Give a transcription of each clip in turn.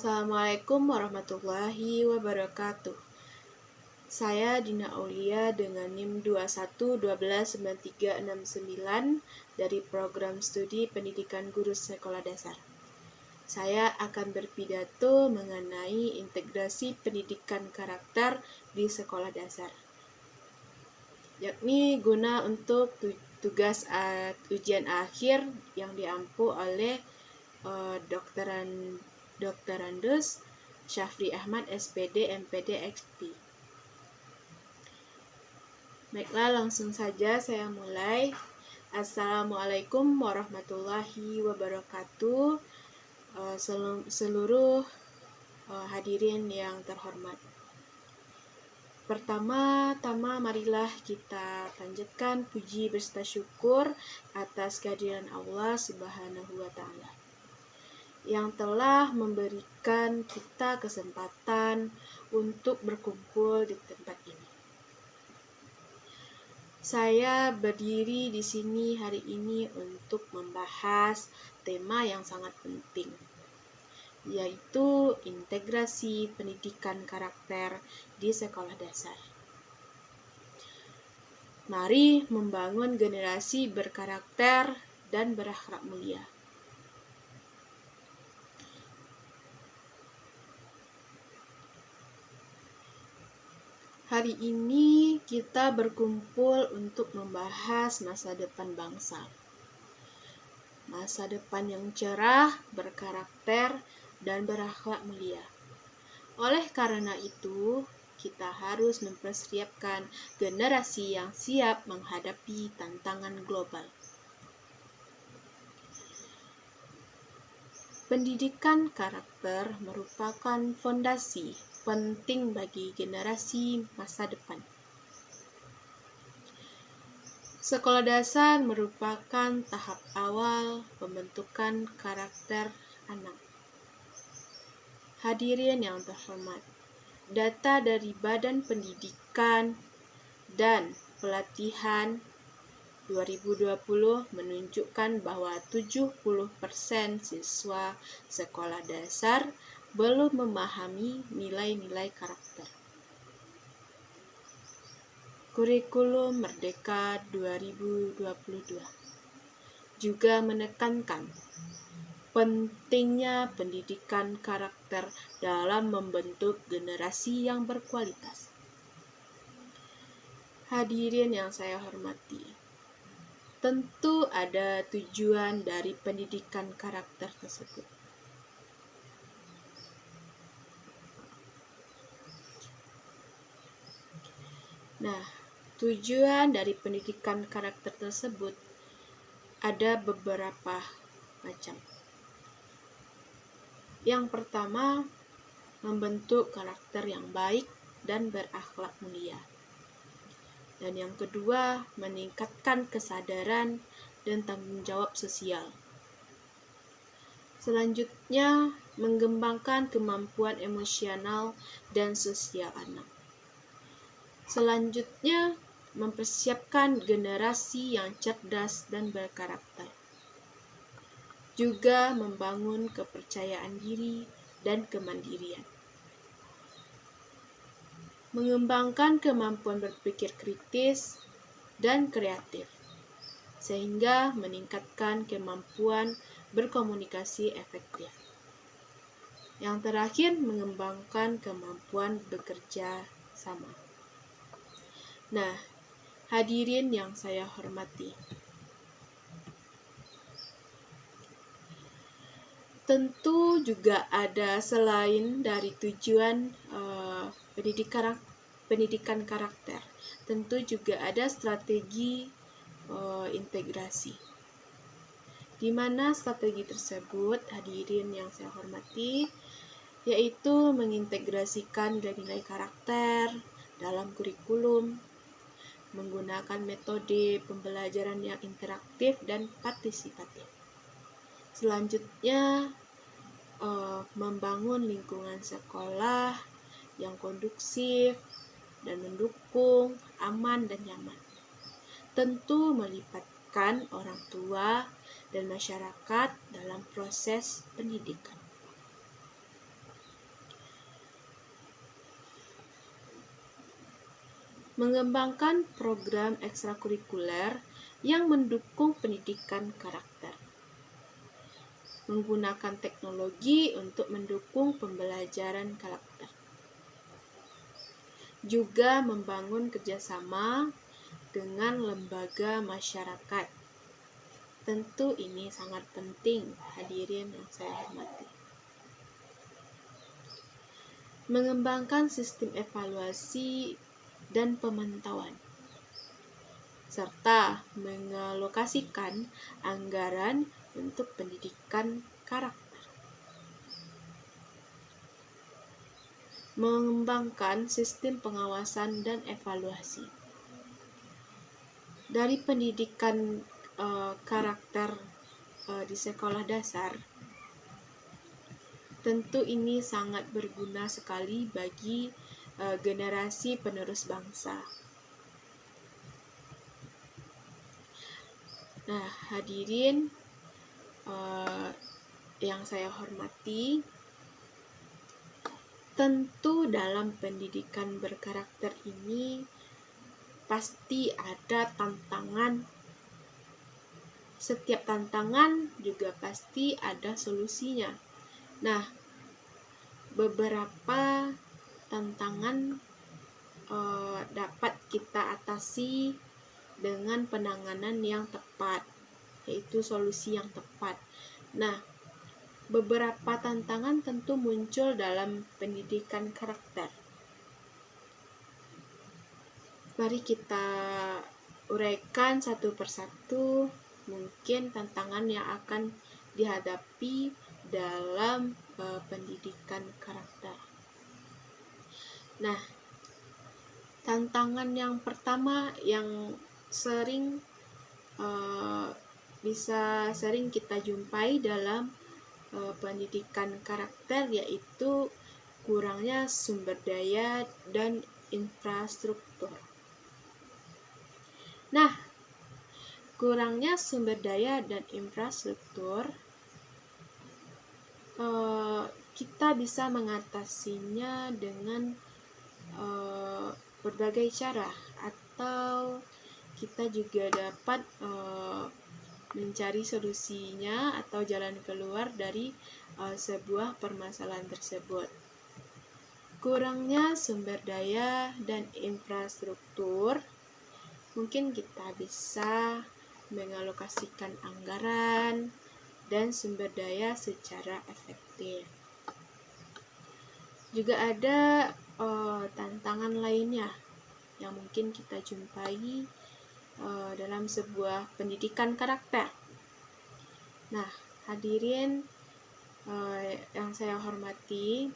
Assalamualaikum warahmatullahi wabarakatuh. Saya Dina Aulia dengan NIM 21129369 dari Program Studi Pendidikan Guru Sekolah Dasar. Saya akan berpidato mengenai integrasi pendidikan karakter di sekolah dasar, yakni guna untuk tugas ujian akhir yang diampu oleh Doktorandus Syafri Ahmad SPD MPD XP. Baiklah, langsung saja saya mulai. Assalamualaikum warahmatullahi wabarakatuh. Seluruh hadirin yang terhormat. Pertama-tama marilah kita panjatkan puji berserta syukur atas kehadiran Allah Subhanahu wa Ta'ala yang telah memberikan kita kesempatan untuk berkumpul di tempat ini. Saya berdiri di sini hari ini untuk membahas tema yang sangat penting, yaitu integrasi pendidikan karakter di sekolah dasar. Mari membangun generasi berkarakter dan berakhlak mulia. Hari ini kita berkumpul untuk membahas masa depan bangsa. Masa depan yang cerah, berkarakter, dan berakhlak mulia. Oleh karena itu, kita harus mempersiapkan generasi yang siap menghadapi tantangan global. Pendidikan karakter merupakan fondasi penting bagi generasi masa depan. Sekolah dasar merupakan tahap awal pembentukan karakter anak. Hadirin yang terhormat, data dari Badan Pendidikan dan Pelatihan 2020 menunjukkan bahwa 70% siswa sekolah dasar belum memahami nilai-nilai karakter. Kurikulum Merdeka 2022 juga menekankan pentingnya pendidikan karakter dalam membentuk generasi yang berkualitas. Hadirin yang saya hormati, tentu ada tujuan dari pendidikan karakter tersebut. Nah, tujuan dari pendidikan karakter tersebut ada beberapa macam. Yang pertama, membentuk karakter yang baik dan berakhlak mulia. Dan yang kedua, meningkatkan kesadaran dan tanggung jawab sosial. Selanjutnya, mengembangkan kemampuan emosional dan sosial anak. Selanjutnya, mempersiapkan generasi yang cerdas dan berkarakter. Juga membangun kepercayaan diri dan kemandirian. Mengembangkan kemampuan berpikir kritis dan kreatif, sehingga meningkatkan kemampuan berkomunikasi efektif. Yang terakhir, mengembangkan kemampuan bekerja sama. Nah, hadirin yang saya hormati, tentu juga ada selain dari tujuan pendidikan karakter, tentu juga ada strategi integrasi. Di mana strategi tersebut, hadirin yang saya hormati, yaitu mengintegrasikan nilai-nilai karakter dalam kurikulum, menggunakan metode pembelajaran yang interaktif dan partisipatif. Selanjutnya, membangun lingkungan sekolah yang kondusif dan mendukung, aman dan nyaman. Tentu melibatkan orang tua dan masyarakat dalam proses pendidikan. Mengembangkan program ekstrakurikuler yang mendukung pendidikan karakter. Menggunakan teknologi untuk mendukung pembelajaran karakter. Juga membangun kerjasama dengan lembaga masyarakat. Tentu ini sangat penting, hadirin yang saya hormati. Mengembangkan sistem evaluasi dan pemantauan, serta mengalokasikan anggaran untuk pendidikan karakter. Mengembangkan sistem pengawasan dan evaluasi. Dari pendidikan karakter di sekolah dasar, tentu ini sangat berguna sekali bagi generasi penerus bangsa. Nah, hadirin yang saya hormati, tentu dalam pendidikan berkarakter ini pasti ada tantangan. Setiap tantangan juga pasti ada solusinya. Nah, beberapa tantangan dapat kita atasi dengan penanganan yang tepat, yaitu solusi yang tepat. Nah, beberapa tantangan tentu muncul dalam pendidikan karakter. Mari kita uraikan satu persatu mungkin tantangan yang akan dihadapi dalam pendidikan karakter. Nah, tantangan yang pertama yang bisa sering kita jumpai dalam pendidikan karakter yaitu kurangnya sumber daya dan infrastruktur. Nah, kurangnya sumber daya dan infrastruktur kita bisa mengatasinya dengan berbagai cara, atau kita juga dapat mencari solusinya atau jalan keluar dari sebuah permasalahan tersebut. Kurangnya sumber daya dan infrastruktur, mungkin kita bisa mengalokasikan anggaran dan sumber daya secara efektif. Juga ada tantangan lainnya yang mungkin kita jumpai dalam sebuah pendidikan karakter. Nah, hadirin yang saya hormati,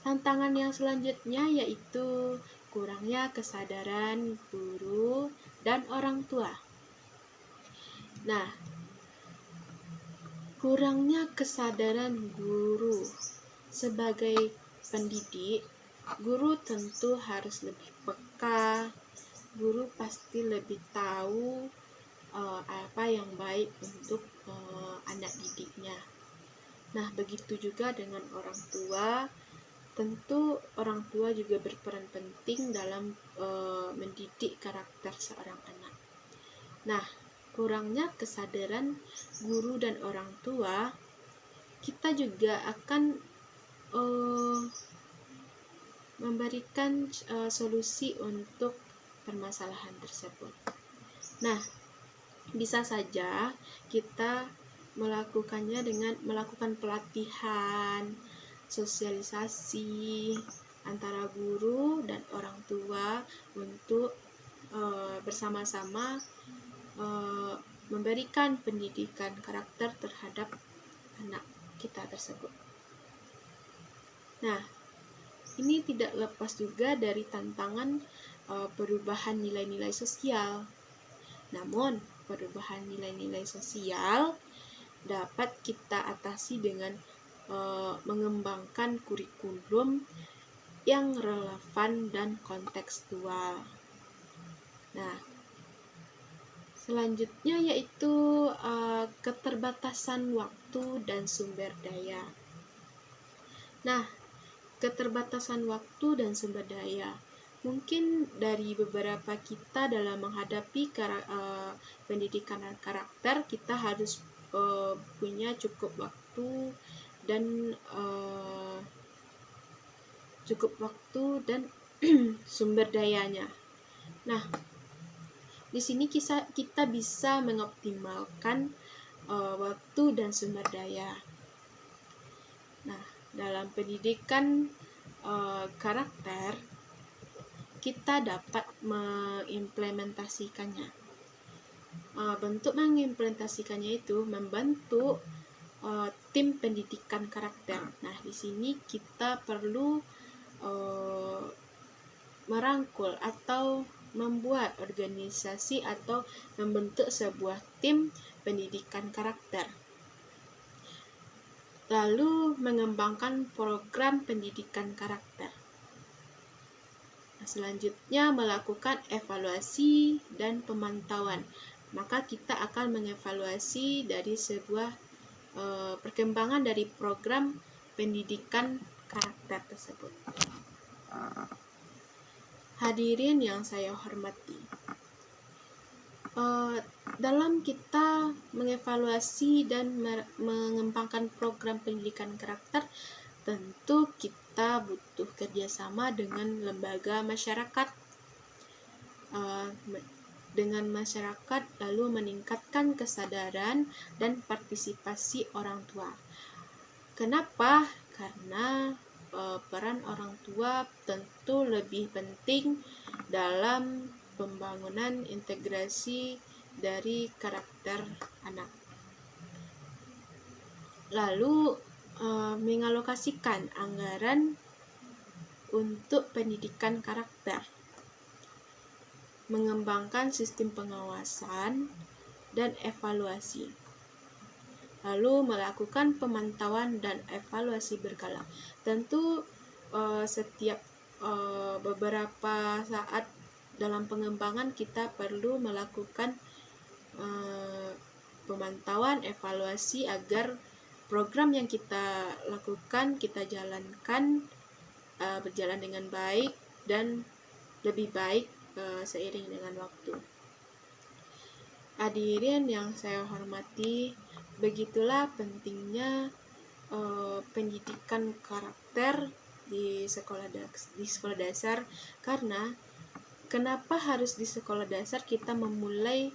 tantangan yang selanjutnya yaitu kurangnya kesadaran guru dan orang tua. Nah, kurangnya kesadaran guru sebagai pendidik, guru tentu harus lebih peka. Guru pasti lebih tahu apa yang baik untuk anak didiknya. Nah, begitu juga dengan orang tua. Tentu orang tua juga berperan penting dalam mendidik karakter seorang anak. Nah, kurangnya kesadaran guru dan orang tua, kita juga akan memberikan solusi untuk permasalahan tersebut. Nah, bisa saja kita melakukannya dengan melakukan pelatihan, sosialisasi antara guru dan orang tua untuk bersama-sama memberikan pendidikan karakter terhadap anak kita tersebut. Nah, ini tidak lepas juga dari tantangan perubahan nilai-nilai sosial. Namun, perubahan nilai-nilai sosial dapat kita atasi dengan mengembangkan kurikulum yang relevan dan kontekstual. Nah, selanjutnya yaitu keterbatasan waktu dan sumber daya. Nah, keterbatasan waktu dan sumber daya. Mungkin dari beberapa kita dalam menghadapi pendidikan karakter, kita harus punya cukup waktu dan sumber dayanya. Nah, di sini kita bisa mengoptimalkan waktu dan sumber daya. Nah, dalam pendidikan karakter, kita dapat mengimplementasikannya. Bentuk mengimplementasikannya itu membentuk tim pendidikan karakter. Nah, di sini kita perlu merangkul atau membuat organisasi atau membentuk sebuah tim pendidikan karakter. Lalu mengembangkan program pendidikan karakter. Selanjutnya melakukan evaluasi dan pemantauan. Maka kita akan mengevaluasi dari sebuah perkembangan dari program pendidikan karakter tersebut. Hadirin yang saya hormati, dalam kita mengevaluasi dan mengembangkan program pendidikan karakter, tentu kita butuh kerjasama dengan lembaga masyarakat, lalu meningkatkan kesadaran dan partisipasi orang tua. Kenapa? Karena peran orang tua tentu lebih penting dalam pembangunan integrasi dari karakter anak. Lalu mengalokasikan anggaran untuk pendidikan karakter, mengembangkan sistem pengawasan dan evaluasi, lalu melakukan pemantauan dan evaluasi berkala. Tentu setiap beberapa saat dalam pengembangan kita perlu melakukan pemantauan, evaluasi agar program yang kita lakukan, kita jalankan berjalan dengan baik dan lebih baik seiring dengan waktu. Hadirin yang saya hormati, begitulah pentingnya pendidikan karakter di sekolah dasar. Karena kenapa harus di sekolah dasar kita memulai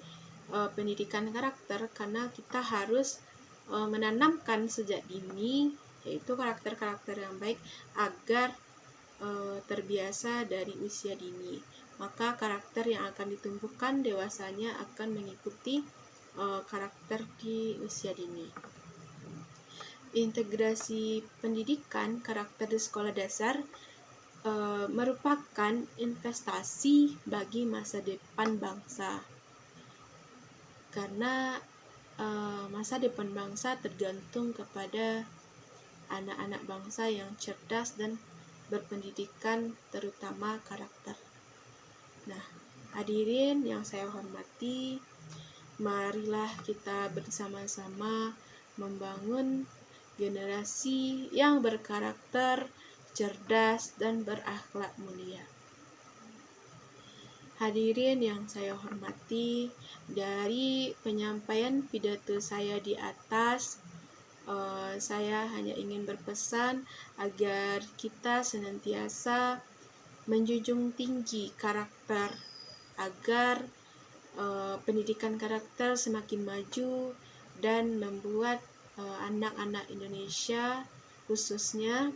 pendidikan karakter? Karena kita harus menanamkan sejak dini, yaitu karakter-karakter yang baik agar terbiasa dari usia dini. Maka karakter yang akan ditumbuhkan dewasanya akan mengikuti karakter di usia dini. Integrasi pendidikan karakter di sekolah dasar merupakan investasi bagi masa depan bangsa. Karena masa depan bangsa tergantung kepada anak-anak bangsa yang cerdas dan berpendidikan, terutama karakter. Nah, hadirin yang saya hormati, marilah kita bersama-sama membangun generasi yang berkarakter, cerdas, dan berakhlak mulia. Hadirin yang saya hormati, dari penyampaian pidato saya di atas, saya hanya ingin berpesan agar kita senantiasa menjunjung tinggi karakter, agar pendidikan karakter semakin maju dan membuat anak-anak Indonesia khususnya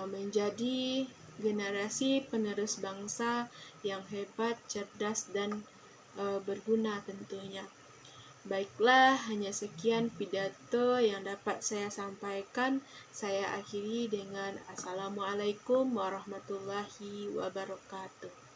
menjadi generasi penerus bangsa yang hebat, cerdas, dan berguna tentunya. Baiklah, hanya sekian pidato yang dapat saya sampaikan. Saya akhiri dengan Assalamualaikum warahmatullahi wabarakatuh.